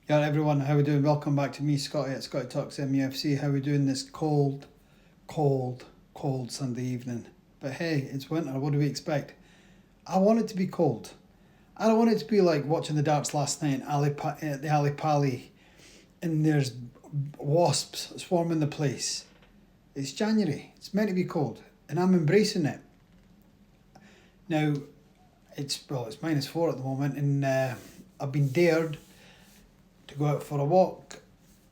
Yeah, everyone, how we doing? Welcome back to me, Scotty at Scotty Talks MUFC. How we doing this cold, cold Sunday evening? But hey, it's winter. What do we expect? I want it to be cold. I don't want it to be like watching the darts last night at the Ali Pali, and there's wasps swarming the place. It's January. It's meant to be cold, and I'm embracing it. Now, it's -4 at the moment, and I've been dared to go out for a walk.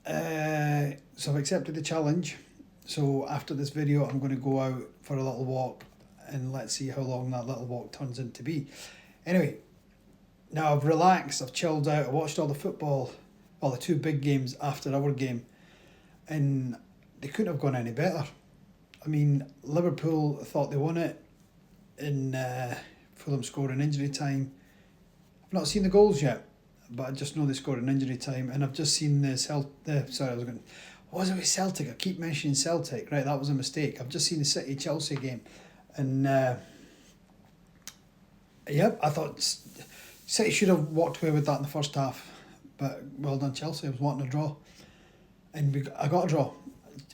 So I've accepted the challenge. So after this video, I'm going to go out for a little walk, and let's see how long that little walk turns into be. Anyway, now I've relaxed, I've chilled out, I watched all the football, all the two big games after our game, and they couldn't have gone any better. I mean, Liverpool thought they won it, and Fulham scored in injury time. I've not seen the goals yet, but I just know they scored in injury time, and I've just seen what was it with Celtic? I keep mentioning Celtic, right? That was a mistake. I've just seen the City-Chelsea game, and I thought City should have walked away with that in the first half, but well done Chelsea. I was wanting a draw, and I got a draw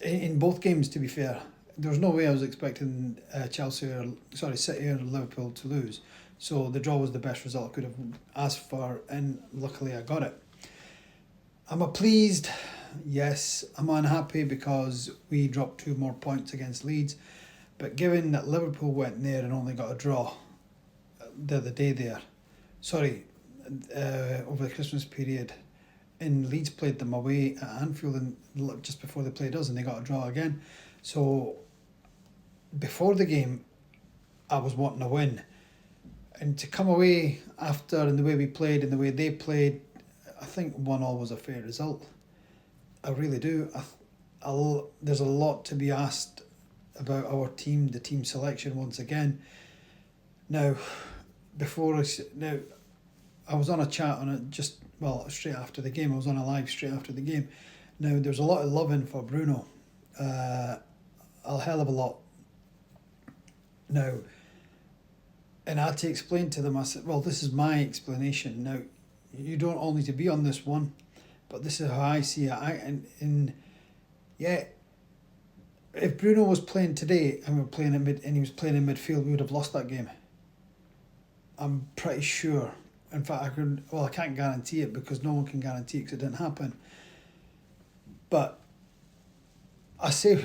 in both games. To be fair, there was no way I was expecting City or Liverpool to lose. So the draw was the best result I could have asked for, and luckily I got it. Am I pleased? Yes. Am I unhappy because we dropped 2 more points against Leeds? But given that Liverpool went there and only got a draw the other day over the Christmas period, and Leeds played them away at Anfield and just before they played us, and they got a draw again. So before the game, I was wanting a win. And to come away after, and the way we played and the way they played, I think 1-1 was a fair result. I really do. There's a lot to be asked about our team, the team selection once again. Now, I was on a chat on it straight after the game. I was on a live straight after the game. Now, there's a lot of loving for Bruno. A hell of a lot. Now, and I had to explain to them, I said, well, this is my explanation. Now, you don't all need to be on this one, but this is how I see it. If Bruno was playing today and he was playing in midfield, we would have lost that game. I'm pretty sure. In fact, I can't guarantee it because no one can guarantee it because it didn't happen. But I say,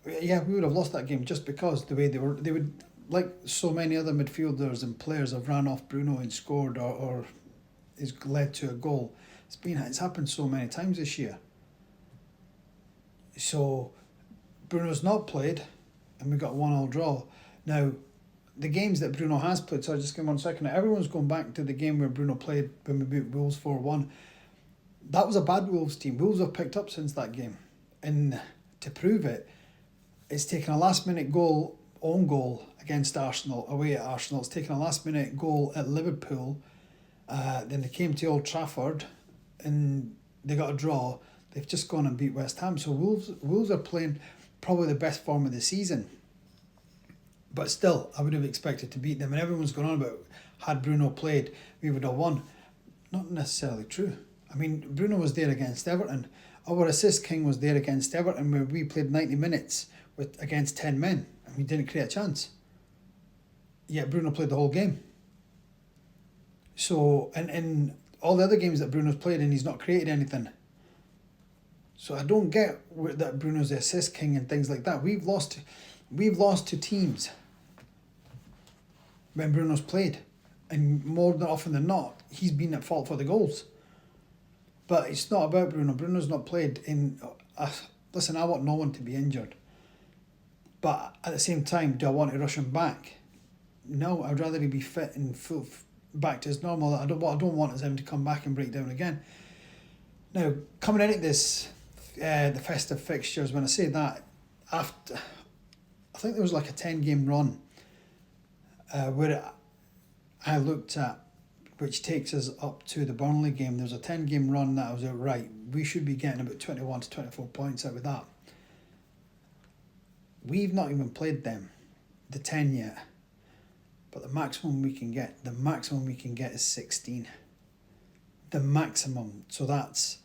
we would have lost that game just because the way they would, like so many other midfielders and players have ran off Bruno and scored or is led to a goal. It's happened so many times this year. So Bruno's not played, and we got a 1-1 draw. Now, the games that Bruno has played, so just give me 1 second. Everyone's going back to the game where Bruno played when we beat Wolves 4-1. That was a bad Wolves team. Wolves have picked up since that game. And to prove it, it's taken a last-minute own goal against Arsenal, away at Arsenal. It's taken a last-minute goal at Liverpool. Then they came to Old Trafford and they got a draw. They've just gone and beat West Ham. So Wolves are playing probably the best form of the season. But still, I would have expected to beat them. And everyone's going on about, had Bruno played, we would have won. Not necessarily true. I mean, Bruno was there against Everton. Our assist king was there against Everton where we played 90 minutes against 10 men. And we didn't create a chance. Yet Bruno played the whole game. So, and all the other games that Bruno's played in, he's not created anything. So I don't get that Bruno's the assist king and things like that. We've lost to teams when Bruno's played, and more than often than not, he's been at fault for the goals. But it's not about Bruno. Bruno's not played in. Listen, I want no one to be injured. But at the same time, do I want to rush him back? No, I'd rather he be fit and full back to his normal. What I don't want is him to come back and break down again. Now, coming into this, the festive fixtures, when I say that, after, I think there was like a 10-game run where I looked at, which takes us up to the Burnley game. There's a 10-game run that I was out, right, we should be getting about 21 to 24 points out of that. We've not even played them, the 10 yet. But the maximum we can get is 16. the maximum. So that's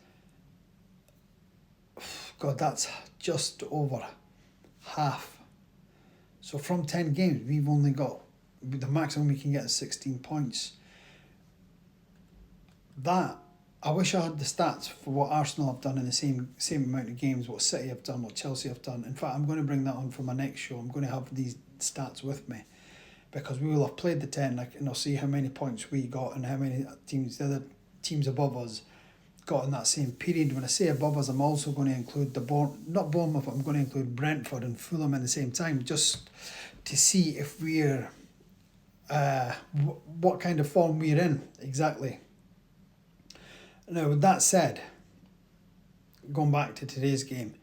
just over half. So from 10 games, we've only got, the maximum we can get is 16 points. That, I wish I had the stats for what Arsenal have done in the same amount of games, what City have done, what Chelsea have done. In fact, I'm going to bring that on for my next show. I'm going to have these stats with me, because we will have played the 10, and I'll see how many points we got and how many teams, the other teams above us, got in that same period. When I say above us, I'm also going to include not Bournemouth, but I'm going to include Brentford and Fulham at the same time, just to see if we're what kind of form we're in exactly. Now, with that said, going back to today's game,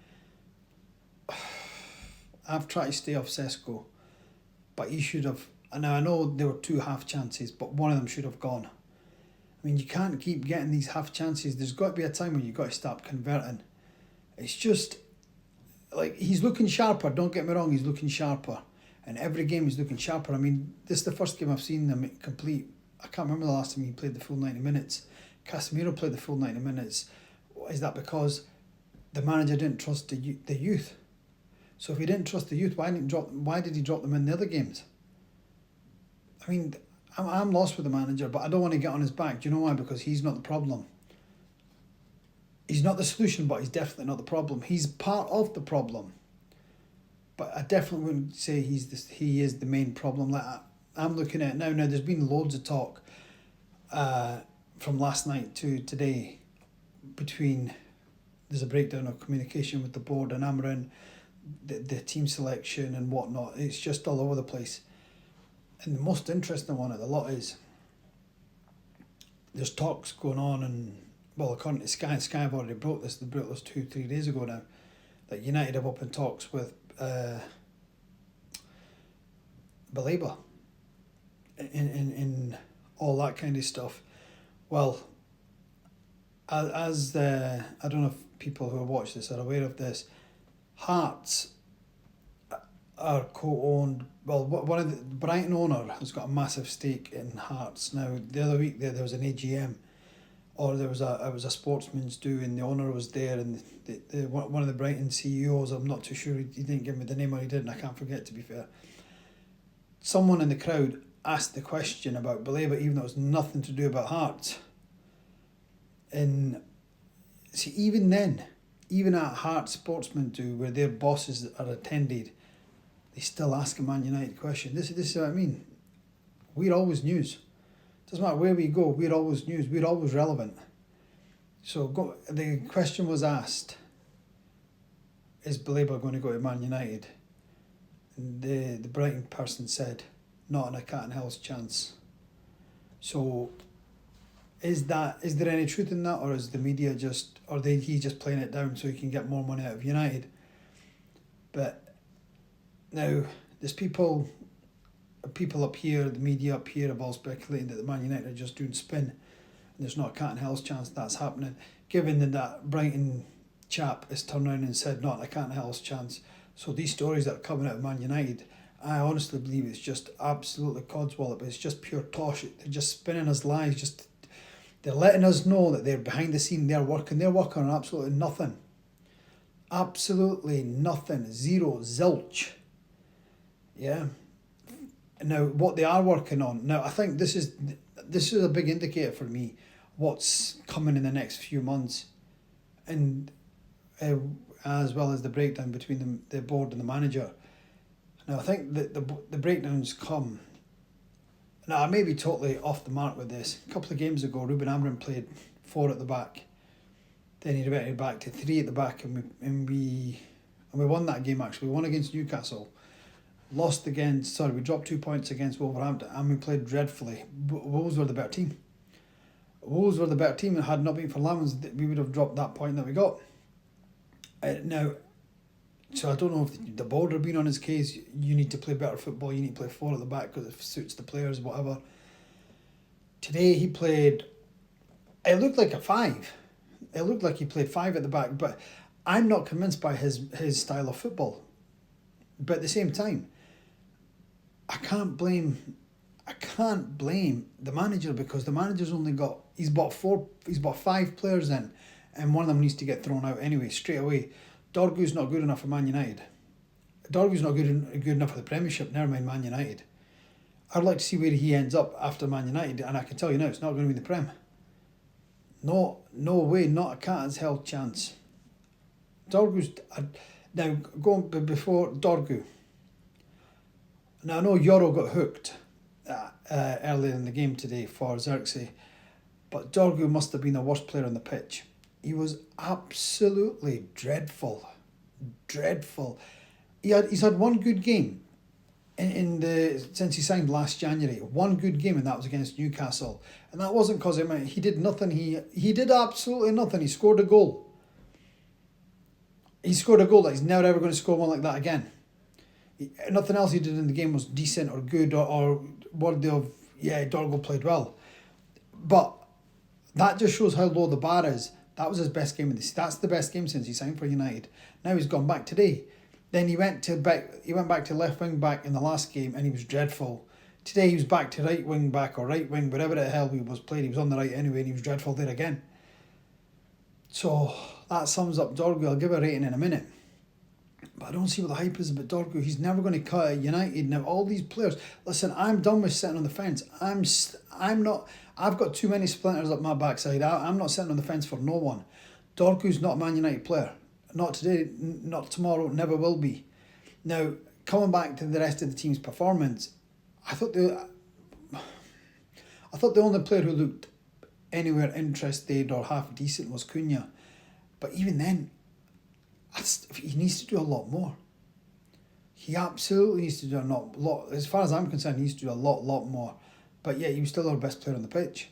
I've tried to stay off Sesko, but he should have. Now, I know there were 2 half chances, but one of them should have gone. I mean, you can't keep getting these half chances. There's got to be a time when you've got to start converting. It's just, like, he's looking sharper, don't get me wrong, he's looking sharper. And every game he's looking sharper. I mean, this is the first game I've seen him complete. I can't remember the last time he played the full 90 minutes. Casemiro played the full 90 minutes. Is that because the manager didn't trust the youth? So if he didn't trust the youth, why did he drop them in the other games? I mean, I'm lost with the manager, but I don't want to get on his back. Do you know why? Because he's not the problem. He's not the solution, but he's definitely not the problem. He's part of the problem, but I definitely wouldn't say he is the main problem. Like, I'm looking at it now. Now, there's been loads of talk from last night to today there's a breakdown of communication with the board and Amarin, the team selection and whatnot. It's just all over the place. And the most interesting one of the lot is there's talks going on, and well, according to Sky have already broke this. They broke this 2-3 days ago now, that United have open talks with Baleba in all that kind of stuff. Well, as I don't know if people who watch this are aware of this, Hearts are co-owned. Well, one of the Brighton owner has got a massive stake in Hearts. Now, the other week there was an AGM, or it was a sportsman's do, and the owner was there, and one of the Brighton CEOs, I'm not too sure, he didn't give me the name, or he did, and I can't forget, to be fair. Someone in the crowd asked the question about Baleba, even though it was nothing to do about Hearts. And see, even then, even at Hearts Sportsman do, where their bosses are attended, they still ask a Man United question. This is what I mean. We're always news. Doesn't matter where we go, we're always news. We're always relevant. So the question was asked, is Baleba going to go to Man United? And the Brighton person said, not in a cat and hell's chance. So is there any truth in that, or is the media he's just playing it down so he can get more money out of United? But now there's people up here, the media up here have all speculated that the Man United are just doing spin, and there's not a cat and hell's chance that's happening, given that Brighton chap has turned around and said not a cat and hell's chance. So these stories that are coming out of Man United, I honestly believe it's just absolutely codswallop. It's just pure tosh. They're just spinning us lies. They're letting us know that they're behind the scene. They're working on absolutely nothing. Absolutely nothing. Zero. Zilch. Yeah. Now, what they are working on. Now, I think this is a big indicator for me what's coming in the next few months, and as well as the breakdown between the board and the manager. Now, I think that the breakdowns come. Now, I may be totally off the mark with this. A couple of games ago, Ruben Amorim played 4 at the back. Then he reverted back to 3 at the back, and we won that game. Actually, we won against Newcastle. We dropped 2 points against Wolverhampton, and we played dreadfully. Wolves were the better team. And had it not been for Lamans, we would have dropped that point that we got. Now, so I don't know if the board have been on his case. You need to play better football. You need to play 4 at the back because it suits the players, whatever. Today he played. It looked like a 5. It looked like he played 5 at the back, but I'm not convinced by his style of football. But at the same time, I can't blame I can't blame the manager because the manager's he's bought 5 players in, and one of them needs to get thrown out anyway, straight away. Dorgu's not good enough for Man United. Dorgu's not good enough for the Premiership, never mind Man United. I'd like to see where he ends up after Man United, and I can tell you now, it's not going to be the Prem. No way, not a cat's hell chance. Dorgu's... Now, going before Dorgu. Now, I know Yoro got hooked earlier in the game today for Xerxes, but Dorgu must have been the worst player on the pitch. He was absolutely dreadful. Dreadful. He's had one good game since he signed last January. One good game, and that was against Newcastle. And that wasn't because he did nothing. He did absolutely nothing. He scored a goal. He scored a goal that he's never ever going to score one like that again. Nothing else he did in the game was decent or good or worthy of, yeah, Dorgo played well. But that just shows how low the bar is. That was his best game. That's the best game since he signed for United. Now he's gone back today. Then he went back to left wing back in the last game and he was dreadful. Today he was back to right wing back or right wing, whatever the hell he was played. He was on the right anyway and he was dreadful there again. So that sums up Dorgu. I'll give a rating in a minute. But I don't see what the hype is about Dorgu. He's never going to cut at United. Now all these players, listen, I'm done with sitting on the fence. I'm not. I've got too many splinters up my backside. I'm not sitting on the fence for no one. Dorgu's not a Man United player. Not today, not tomorrow, never will be. Now, coming back to the rest of the team's performance, I thought the only player who looked anywhere interested or half decent was Cunha. But even then, he needs to do a lot more. He absolutely needs to do a lot. As far as I'm concerned, he needs to do a lot more. But yeah, he was still our best player on the pitch.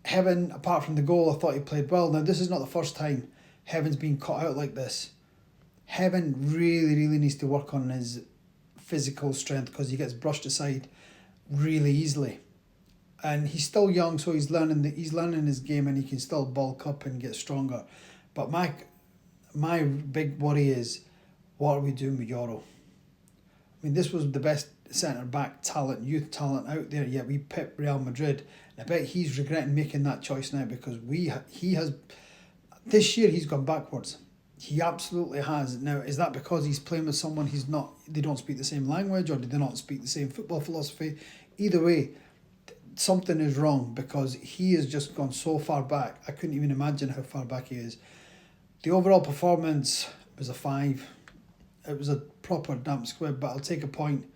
Heaven, apart from the goal, I thought he played well. Now, this is not the first time Heaven's been caught out like this. Heaven really needs to work on his physical strength because he gets brushed aside really easily. And he's still young, so he's learning his game and he can still bulk up and get stronger. But my big worry is, what are we doing with Yoro? I mean, this was the best centre-back talent, youth talent out there, yet we pipped Real Madrid. And I bet he's regretting making that choice now because he has... This year he's gone backwards. He absolutely has. Now, is that because he's playing with someone they don't speak the same language or do they not speak the same football philosophy? Either way, something is wrong because he has just gone so far back. I couldn't even imagine how far back he is. The overall performance was a 5. It was a proper damp squib, but I'll take a point.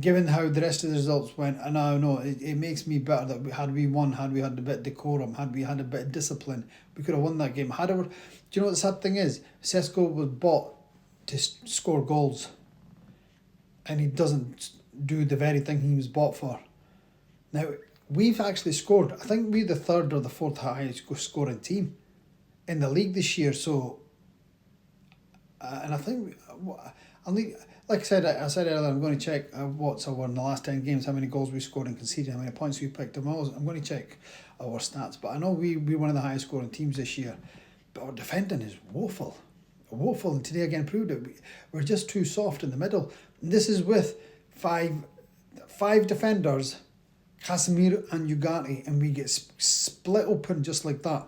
Given how the rest of the results went, and I know it makes me better that had we won, had we had a bit of decorum, had we had a bit of discipline, we could have won that game. Do you know what the sad thing is? Sesko was bought to score goals, and he doesn't do the very thing he was bought for. Now, we've actually scored. I think we're the 3rd or the 4th highest scoring team in the league this year. So, and I think like I said earlier, I'm going to check what's our in the last 10 games, how many goals we scored and conceded, how many points we picked up. I'm going to check our stats, but I know we're one of the highest scoring teams this year. But our defending is woeful, and today again proved it. We're just too soft in the middle. And this is with five defenders, Casemiro and Ugarte, and we get split open just like that.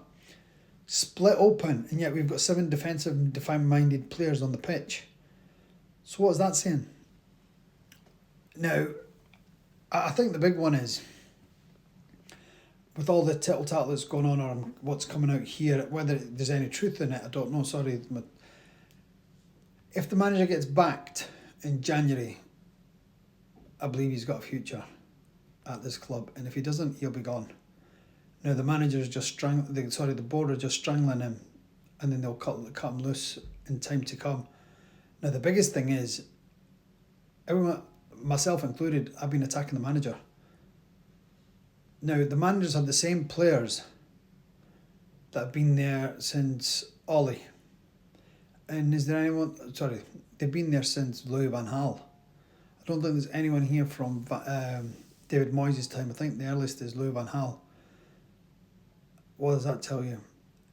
Split open, and yet we've got 7 defensive, define-minded players on the pitch. So what is that saying? Now, I think the big one is, with all the tittle-tattle that's going on or what's coming out here, whether there's any truth in it, I don't know, sorry. If the manager gets backed in January, I believe he's got a future at this club, and if he doesn't, he'll be gone. Now, the manager's just the board are just strangling him, and then they'll cut him loose in time to come. Now, the biggest thing is, everyone, myself included, I've been attacking the manager. Now, the managers have the same players that have been there since Ollie. And is there anyone... Sorry, they've been there since Louis van Gaal. I don't think there's anyone here from David Moyes' time. I think the earliest is Louis van Gaal. What does that tell you?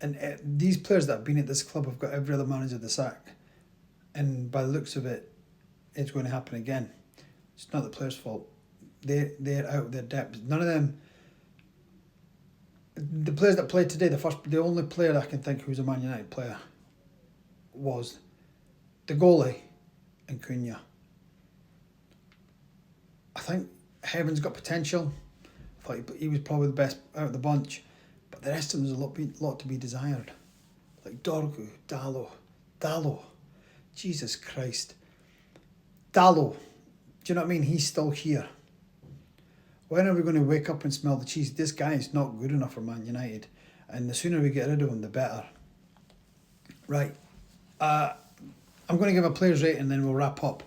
And these players that have been at this club have got every other manager the sack. And by the looks of it, it's going to happen again. It's not the players' fault. They're out of their depth. None of them. The players that played today, the only player I can think who's a Man United player was the goalie and Cunha. I think Heaven's got potential. I thought he was probably the best out of the bunch, but the rest of them there's a lot to be desired. Like Dorgu, Dalot. Jesus Christ. Dalot. Do you know what I mean? He's still here. When are we going to wake up and smell the cheese? This guy is not good enough for Man United. And the sooner we get rid of him, the better. Right. I'm going to give a player's rating and then we'll wrap up.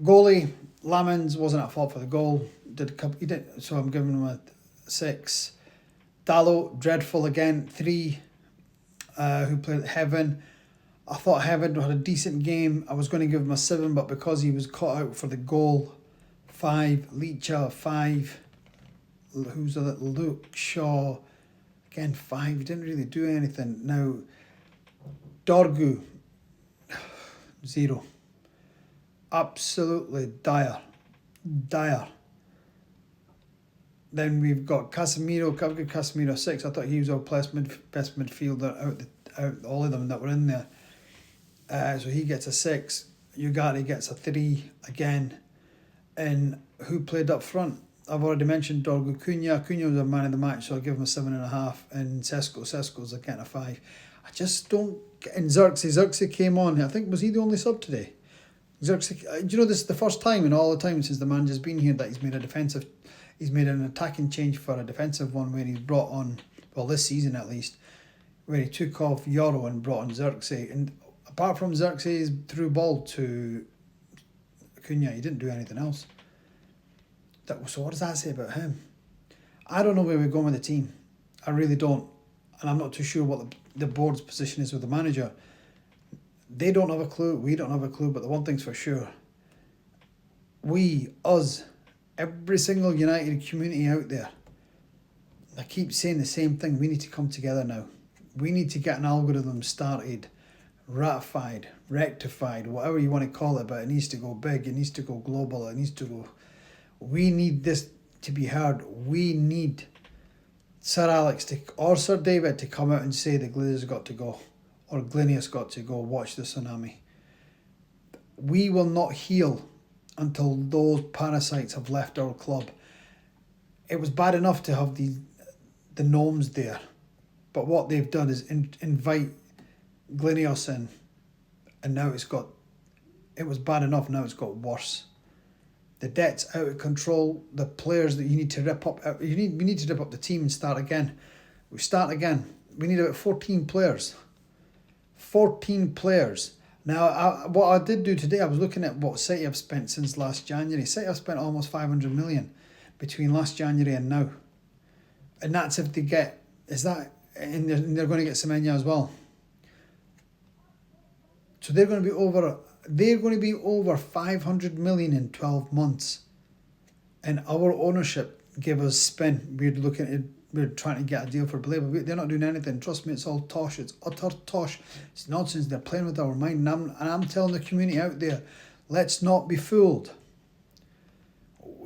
Goalie, Lamens wasn't at fault for the goal. He did, so I'm giving him a 6. Dalot, dreadful again, 3. Who played Heaven. I thought Heaven had a decent game. I was going to give him a 7, but because he was caught out for the goal, 5. Leeds 5. Who's the little Luke Shaw? Again, 5. He didn't really do anything. Now, Dorgu, 0. Absolutely dire. Then we've got Casemiro. I've got Casemiro 6. I thought he was our best midfielder out all of them that were in there. So he gets a 6. Ugarte gets a 3 again. And who played up front? I've already mentioned Dorgu. Cunha was a man of the match, so I'll give him a 7.5. And Sesko's again a 5. I just don't. And Xerxes came on. I think, was he the only sub today? Xerxes, do you know this is the first time in all the time since the manager's been here that he's made an attacking change for a defensive one where he's brought on, well, this season at least, where he took off Yoro and brought on Xerxes. And apart from Xerxes threw ball to Cunha, he didn't do anything else. So what does that say about him? I don't know where we're going with the team. I really don't. And I'm not too sure what the board's position is with the manager. They don't have a clue. We don't have a clue. But the one thing's for sure. Every single United community out there, I keep saying the same thing. We need to come together now. We need to get an algorithm started, ratified, rectified, whatever you want to call it, but it needs to go big, it needs to go global, it needs to go... We need this to be heard. We need Sir Alex or Sir David to come out and say the Glazers got to go, or Glenius got to go watch the tsunami. We will not heal until those parasites have left our club. It was bad enough to have the gnomes there, but what they've done is invite Glenius in, and now it was bad enough, now it's got worse. The debt's out of control. The players that you need to rip up, we need to rip up the team and start again. We need about 14 players. 14 players. Now, what I did do today, I was looking at what City have spent since last January. City have spent almost 500 million between last January and now. And that's if they get, and they're going to get Semenya as well. So they're going to be over 500 million in 12 months. And our ownership gave us spin. We're trying to get a deal for Blair, but they're not doing anything. Trust me, it's all tosh. It's utter tosh. It's nonsense. They're playing with our mind. And I'm telling the community out there, let's not be fooled.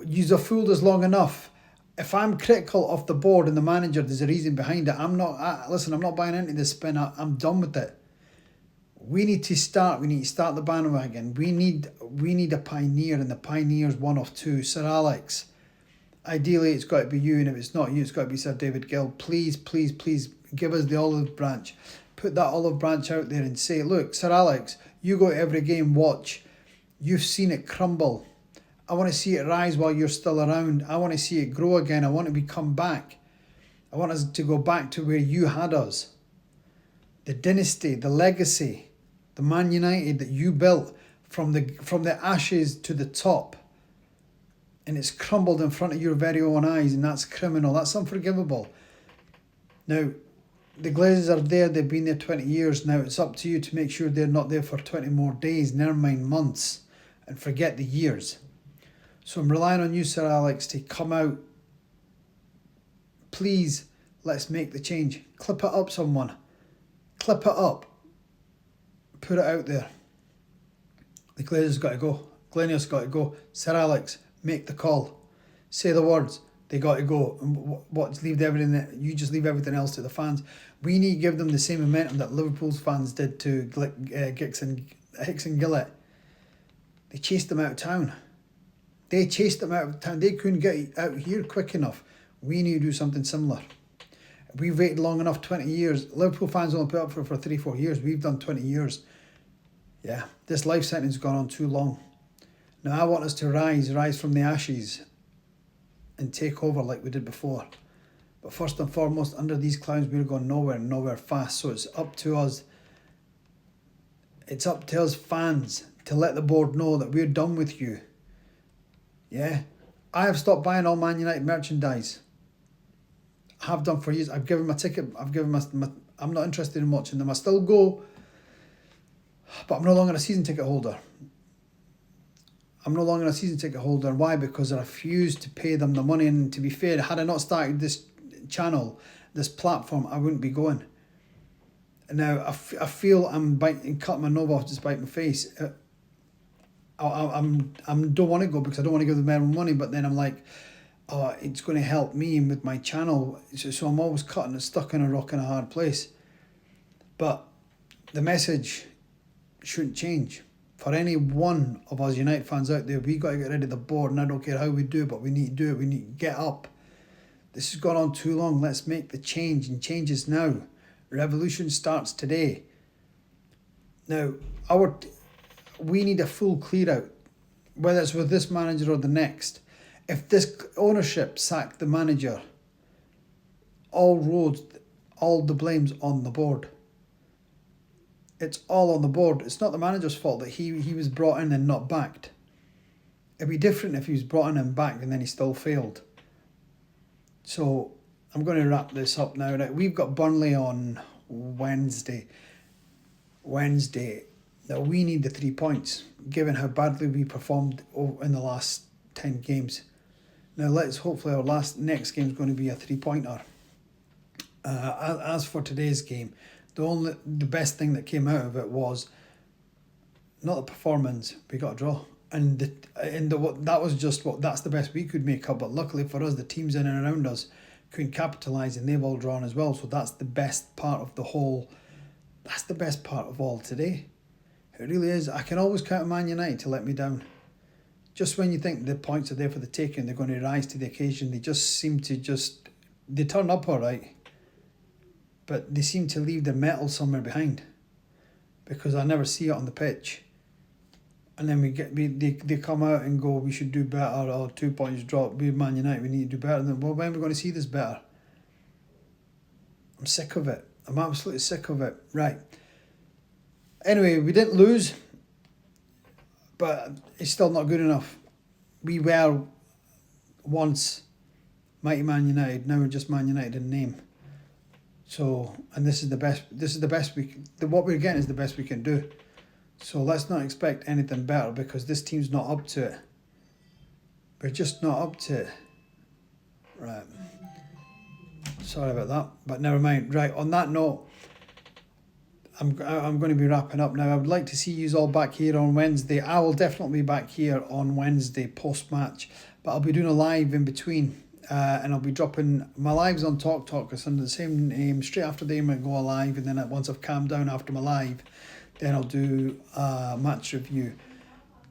You've fooled us long enough. If I'm critical of the board and the manager, there's a reason behind it. I'm not buying into this spin. I'm done with it. We need to start the bandwagon. We need a pioneer, and the pioneer's one of two. Sir Alex. Ideally, it's got to be you, and if it's not you, it's got to be Sir David Gill. Please, please, please give us the olive branch. Put that olive branch out there and say, look, Sir Alex, you go to every game, watch. You've seen it crumble. I want to see it rise while you're still around. I want to see it grow again. I want to come back. I want us to go back to where you had us. The dynasty, the legacy, the Man United that you built from the ashes to the top. And it's crumbled in front of your very own eyes, and that's criminal. That's unforgivable. Now, the Glazers are there. They've been there 20 years now. It's up to you to make sure they're not there for 20 more days, never mind months, and forget the years. So I'm relying on you, Sir Alex, to come out. Please, let's make the change. Clip it up, someone. Clip it up. Put it out there. The Glazers got to go. Glenius got to go. Sir Alex, make the call. Say the words. They got to go. And leave everything? You just leave everything else to the fans. We need to give them the same momentum that Liverpool's fans did to Hicks and Gillett. They chased them out of town. They couldn't get out here quick enough. We need to do something similar. We've waited long enough, 20 years. Liverpool fans only put up for 3-4 years. We've done 20 years. Yeah, this life sentence has gone on too long. Now I want us to rise from the ashes and take over like we did before. But first and foremost, under these clowns, we're going nowhere fast. So it's up to us. It's up to us fans to let the board know that we're done with you. Yeah, I have stopped buying all Man United merchandise. I have done for years. I've given my ticket. I'm not interested in watching them. I still go, but I'm no longer a season ticket holder. Why? Because I refuse to pay them the money. And to be fair, had I not started this channel, this platform, I wouldn't be going. Now I feel I'm cutting my nose off to spite my face. I don't want to go because I don't want to give them more money. But then I'm like, oh, it's going to help me with my channel. So I'm always stuck in a rock and a hard place. But the message shouldn't change. For any one of us United fans out there, we got to get rid of the board, and I don't care how we do it, but we need to do it. We need to get up. This has gone on too long. Let's make the change, and change is now. Revolution starts today. Now, we need a full clear out, whether it's with this manager or the next. If this ownership sacked the manager, all the blame's on the board. It's all on the board. It's not the manager's fault that he was brought in and not backed. It'd be different if he was brought in and backed and then he still failed. So I'm going to wrap this up now. Right, we've got Burnley on Wednesday. Now we need the 3 points, given how badly we performed in the last 10 games. Now hopefully our next game is going to be a 3-pointer. As for today's game, the best thing that came out of it was not the performance. We got a draw, and that's the best we could make up. But luckily for us, the teams in and around us couldn't capitalise, and they've all drawn as well. So that's the best part of the whole. That's the best part of all today. It really is. I can always count on Man United to let me down. Just when you think the points are there for the taking, they're going to rise to the occasion. They just seem to they turn up all right. But they seem to leave their metal somewhere behind, because I never see it on the pitch. And then they come out and go, we should do better, or 2 points drop, we're Man United, we need to do better. And then, well, when are we going to see this better? I'm sick of it. I'm absolutely sick of it. Right. Anyway, we didn't lose, but it's still not good enough. We were once mighty Man United, now we're just Man United in name. So, and this is the best what we're getting is the best we can do. So let's not expect anything better, because this team's not up to it. We're just not up to it. Right. Sorry about that, but never mind. Right, on that note, I'm going to be wrapping up now. I would like to see you all back here on Wednesday. I will definitely be back here on Wednesday post-match, but I'll be doing a live in between. And I'll be dropping my lives on Talk. It's under the same name. Straight after the game, I go live, and then once I've calmed down after my live, then I'll do a match review.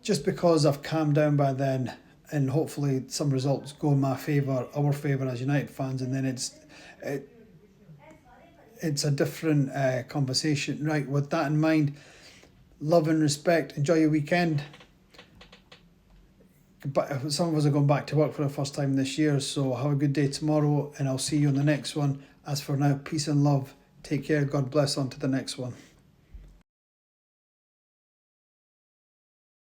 Just because I've calmed down by then, and hopefully some results go in my favour, our favour as United fans, and then it's a different conversation. Right, with that in mind, love and respect. Enjoy your weekend. But some of us are going back to work for the first time this year, so have a good day tomorrow, and I'll see you on the next one. As for now, peace and love. Take care. God bless. On to the next one.